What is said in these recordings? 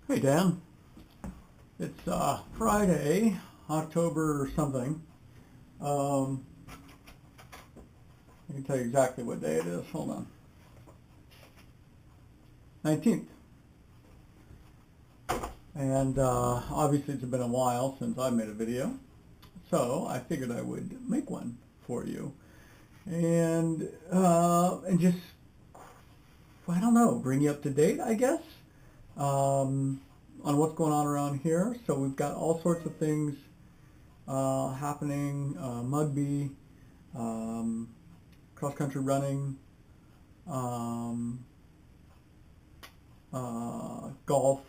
Hey Dan, it's Friday, October something. Um, I can tell you exactly what day it is. Hold on, 19th. And obviously it's been a while since I made a video, so I figured I would make one for you and just I don't know, bring you up to date, I guess, um, on what's going on around here. So we've got all sorts of things happening. Mugby, um, cross country running, um, golf,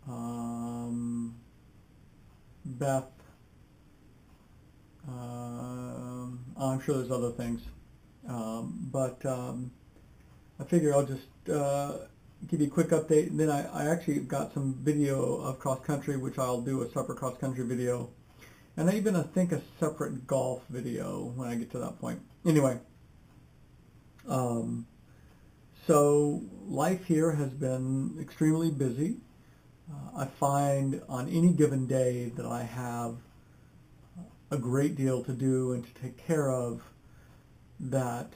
um, Beth. I'm sure there's other things, but I figure I'll just give you a quick update. And then I actually got some video of cross country, which I'll do a separate cross country video, and I even think a separate golf video when I get to that point. Anyway, um, so life here has been extremely busy. I find on any given day that I have a great deal to do and to take care of that,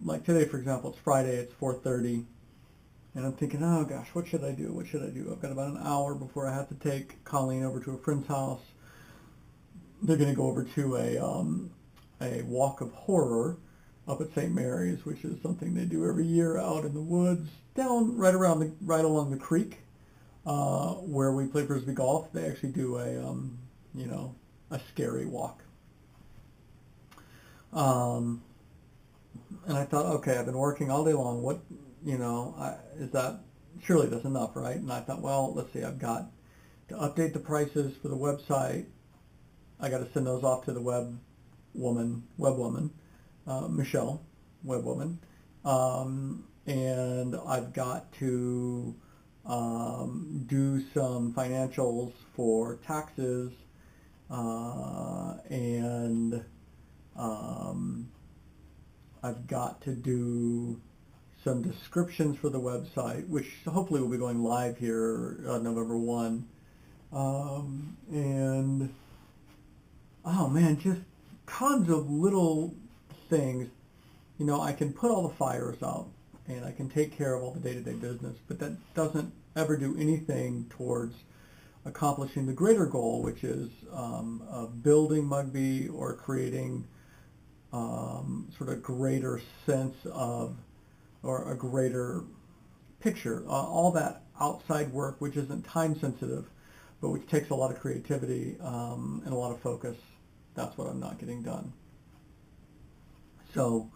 like today, for example, it's Friday, it's 4:30, and I'm thinking, oh gosh, what should I do? What should I do? I've got about an hour before I have to take Colleen over to a friend's house. They're going to go over to a walk of horror up at St. Mary's, which is something they do every year out in the woods, down right along the creek, where we play frisbee golf. They actually do you know, a scary walk. Um, and I thought, okay, I've been working all day long. What, is that, surely that's enough, right? And I thought, well, let's see, I've got to update the prices for the website. I got to send those off to the web woman, Michelle, web woman. And I've got to do some financials for taxes, and I've got to do some descriptions for the website, which hopefully will be going live here November 1. And oh man, just tons of little things. I can put all the fires out and I can take care of all the day-to-day business, but that doesn't ever do anything towards accomplishing the greater goal, which is of building Mugby or creating sort of greater sense of, or a greater picture. All that outside work, which isn't time sensitive, but which takes a lot of creativity and a lot of focus. That's what I'm not getting done. So,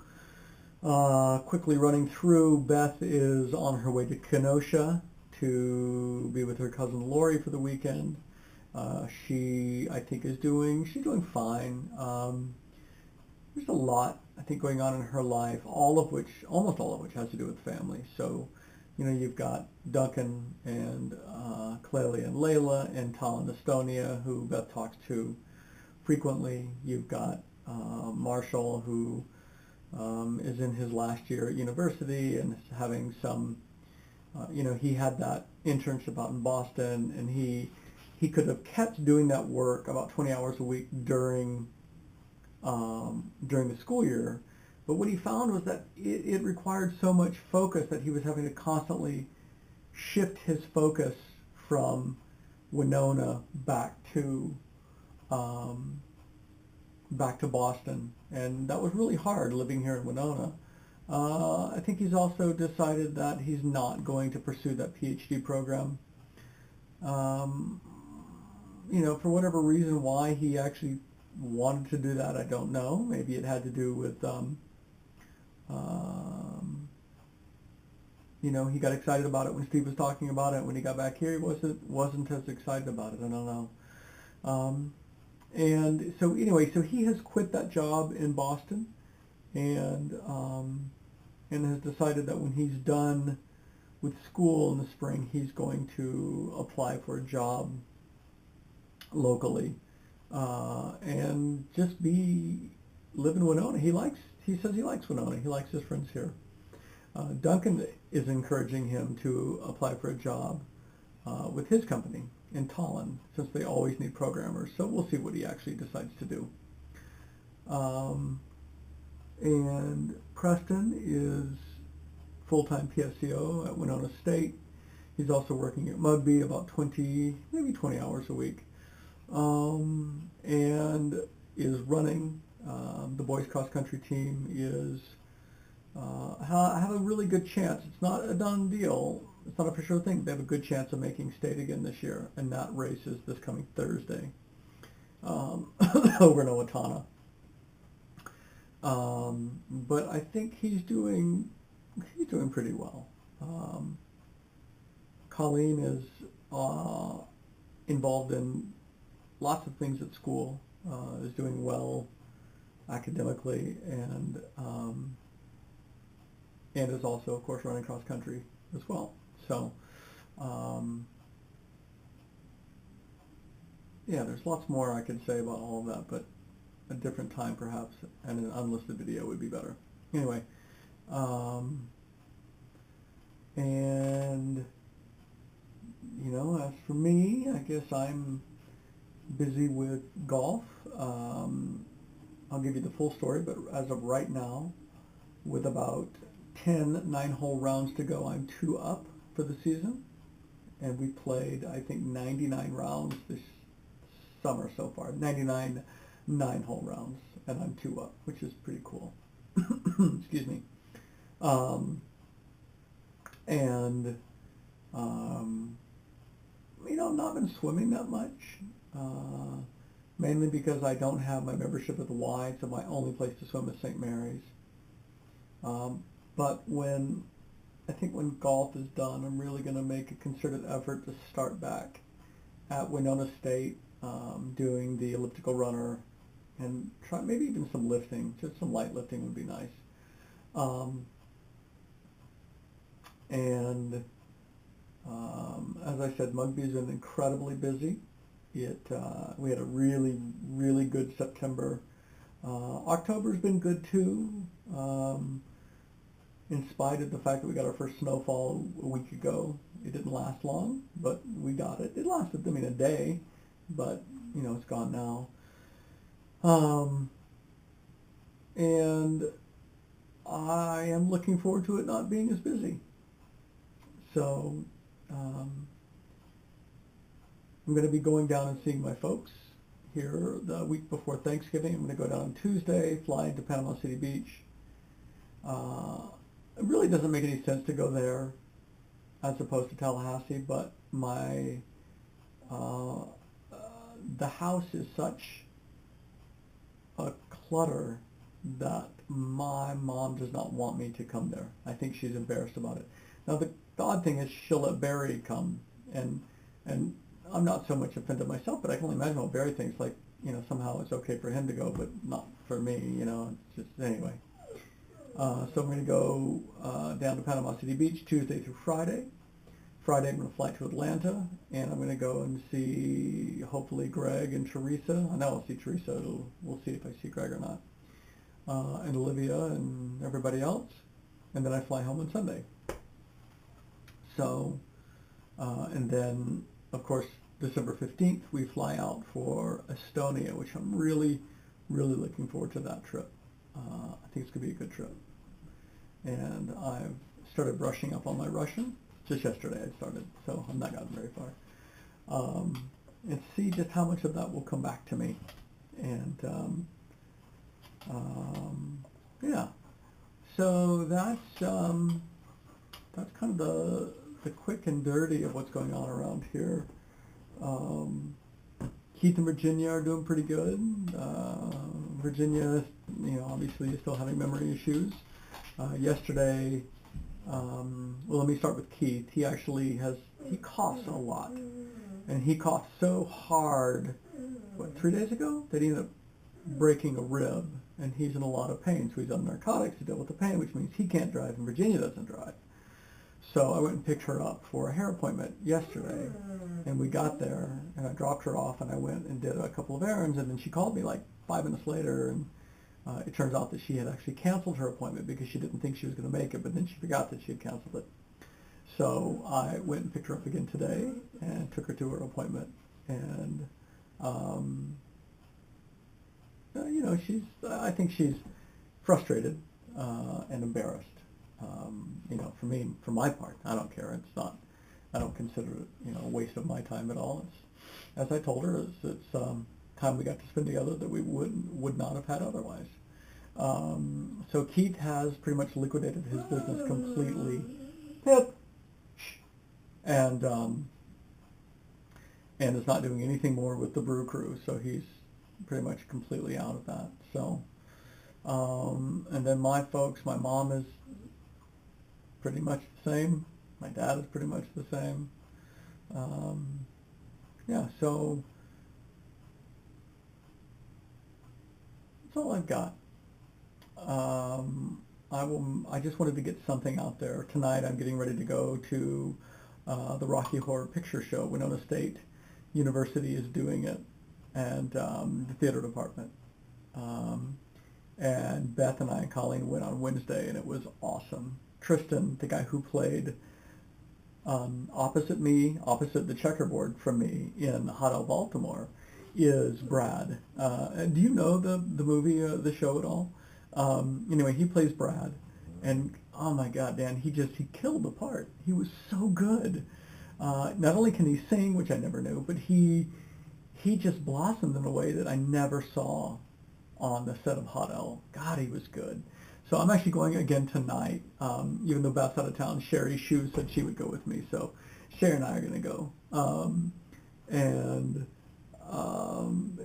quickly running through, Beth is on her way to Kenosha to be with her cousin Lori for the weekend. She, I think, she's doing fine. There's a lot, I think, going on in her life, almost all of which has to do with family. So, you've got Duncan and Clelia and Layla and Tal and Estonia, who Beth talks to frequently. You've got Marshall, who is in his last year at university and is having some, he had that internship out in Boston, and he could have kept doing that work about 20 hours a week during the school year. But what he found was that it required so much focus that he was having to constantly shift his focus from Winona back to Boston, and that was really hard living here in Winona. I think he's also decided that he's not going to pursue that PhD program. Um, for whatever reason why he actually wanted to do that, I don't know. Maybe it had to do with, he got excited about it when Steve was talking about it. When he got back here, he wasn't as excited about it. I don't know. And so anyway, so he has quit that job in Boston, and has decided that when he's done with school in the spring, he's going to apply for a job locally, and just live in Winona. He says he likes Winona. He likes his friends here. Duncan is encouraging him to apply for a job with his company in Tallinn, since they always need programmers. So we'll see what he actually decides to do. And Preston is full-time PSCO at Winona State. He's also working at Mugby about 20, maybe 20 hours a week, and is running. The boys cross-country team is have a really good chance. It's not a done deal. It's not a for sure thing. They have a good chance of making state again this year, and that race is this coming Thursday over in Owatonna. But I think he's doing pretty well. Colleen is involved in lots of things at school, is doing well academically, and is also, of course, running cross country as well. So, yeah, there's lots more I could say about all of that, but a different time perhaps, and an unlisted video would be better. Anyway, and you know, as for me, I guess I'm busy with golf. I'll give you the full story, but as of right now, with about 10 9-hole rounds to go, I'm 2 up for the season, and we played, I think, 99 rounds this summer so far. 99 9-hole rounds, and I'm 2 up, which is pretty cool. Excuse me. You know, I've not been swimming that much, mainly because I don't have my membership at the Y, so my only place to swim is St. Mary's. But I think when golf is done, I'm really going to make a concerted effort to start back at Winona State, doing the elliptical runner, and try maybe even some lifting. Just some light lifting would be nice. As I said, Mugby's been incredibly busy. We had a really, really good September. October's been good too, in spite of the fact that we got our first snowfall a week ago. It didn't last long, but we got it. It lasted, a day, but, you know, it's gone now. And I am looking forward to it not being as busy. So, I'm going to be going down and seeing my folks here the week before Thanksgiving. I'm going to go down on Tuesday, fly into Panama City Beach. It really doesn't make any sense to go there as opposed to Tallahassee, but the house is such a clutter that my mom does not want me to come there. I think she's embarrassed about it. Now the odd thing is she'll let Barry come, and I'm not so much offended myself, but I can only imagine what Barry thinks. Like, you know, somehow it's okay for him to go, but not for me. You know, it's just anyway. So I'm going to go down to Panama City Beach Tuesday through Friday. Friday I'm going to fly to Atlanta, and I'm going to go and see hopefully Greg and Teresa. I know I'll see Teresa. We'll see if I see Greg or not. And Olivia and everybody else. And then I fly home on Sunday. So, and then, of course, December 15th, we fly out for Estonia, which I'm really, really looking forward to that trip. I think it's going to be a good trip. And I've started brushing up on my Russian. Just yesterday I started, so I've not gotten very far. And see just how much of that will come back to me. And, yeah. So that's kind of the quick and dirty of what's going on around here. Keith and Virginia are doing pretty good. Virginia, you know, obviously is still having memory issues. Yesterday, well, let me start with Keith. He coughs a lot. And he coughed so hard, 3 days ago, that he ended up breaking a rib. And he's in a lot of pain. So he's on narcotics to deal with the pain, which means he can't drive and Virginia doesn't drive. So I went and picked her up for a hair appointment yesterday, and we got there, and I dropped her off, and I went and did a couple of errands, and then she called me like 5 minutes later, and it turns out that she had actually canceled her appointment because she didn't think she was going to make it, but then she forgot that she had canceled it. So I went and picked her up again today and took her to her appointment. And, I think she's frustrated and embarrassed. For me, for my part, I don't care. It's not, I don't consider it, a waste of my time at all. It's, as I told her, it's time we got to spend together that we would not have had otherwise. So Keith has pretty much liquidated his business completely. Pip. And is not doing anything more with the Brew Crew, so he's pretty much completely out of that. So, and then my folks, my mom is pretty much the same. My dad is pretty much the same. Yeah, so that's all I've got. I just wanted to get something out there. Tonight I'm getting ready to go to the Rocky Horror Picture Show. Winona State University is doing it, and the theater department. And Beth and I and Colleen went on Wednesday, and it was awesome. Tristan, the guy who played opposite the checkerboard from me in Hot L Baltimore, is Brad. Do you know the movie, the show at all? Anyway, he plays Brad, and oh my God, Dan, he killed the part. He was so good. Not only can he sing, which I never knew, but he just blossomed in a way that I never saw on the set of Hot L. God, he was good. So I'm actually going again tonight. Even though Beth's out of town, Sherry Shue said she would go with me. So Sherry and I are going to go.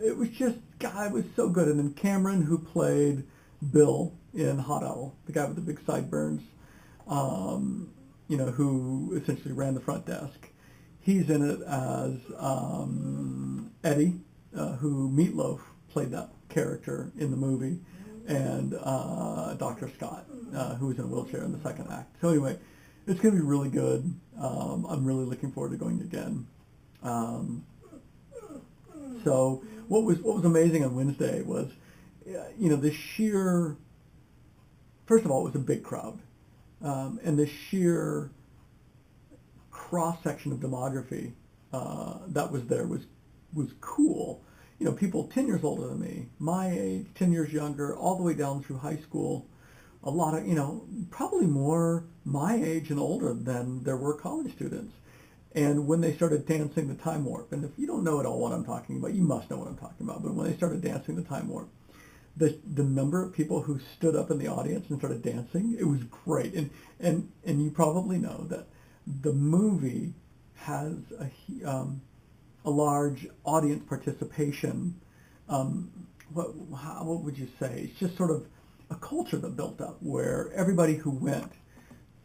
It was just, God, it was so good. And then Cameron, who played Bill in Hot L, the guy with the big sideburns, who essentially ran the front desk. He's in it as Eddie, who Meatloaf played that character in the movie, and Dr. Scott, who was in a wheelchair in the second act. So anyway, it's going to be really good. I'm really looking forward to going again. So what was amazing on Wednesday was, the sheer, first of all, it was a big crowd, and the sheer cross-section of demography that was there was cool. People 10 years older than me, my age, 10 years younger, all the way down through high school. A lot of, probably more my age and older than there were college students. And when they started dancing the Time Warp, and if you don't know at all what I'm talking about, you must know what I'm talking about, but when they started dancing the Time Warp, the number of people who stood up in the audience and started dancing, it was great. And you probably know that the movie has a large audience participation. What would you say? It's just sort of a culture that built up where everybody who went,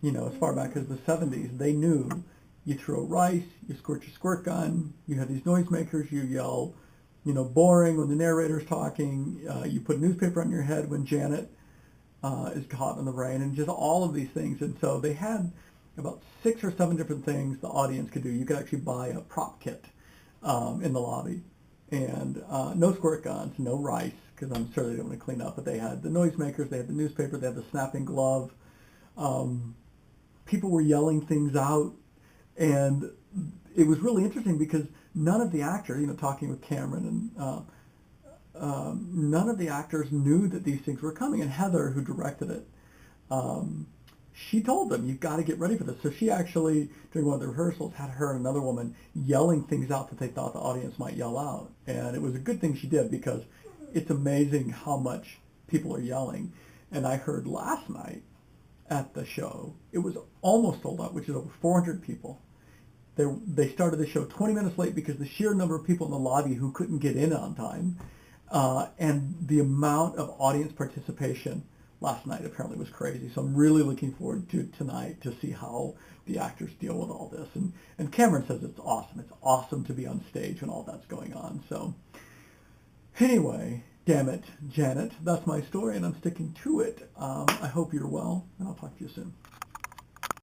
as far back as the 70s, they knew you throw rice, you squirt your squirt gun, you have these noisemakers, you yell, boring when the narrator's talking, you put a newspaper on your head when Janet is caught in the rain, and just all of these things. And so they had about 6 or 7 different things the audience could do. You could actually buy a prop kit in the lobby. And no squirt guns, no rice, because I'm sure they don't want to clean up, but they had the noisemakers, they had the newspaper, they had the snapping glove. People were yelling things out, and it was really interesting because none of the actors, talking with Cameron, and none of the actors knew that these things were coming. And Heather, who directed it, she told them, you've got to get ready for this. So she actually, during one of the rehearsals, had her and another woman yelling things out that they thought the audience might yell out. And it was a good thing she did, because it's amazing how much people are yelling. And I heard last night at the show, it was almost sold out, which is over 400 people. They started the show 20 minutes late because the sheer number of people in the lobby who couldn't get in on time, and the amount of audience participation last night apparently was crazy. So I'm really looking forward to tonight to see how the actors deal with all this. And Cameron says it's awesome. It's awesome to be on stage when all that's going on. So anyway, damn it, Janet, that's my story, and I'm sticking to it. I hope you're well, and I'll talk to you soon.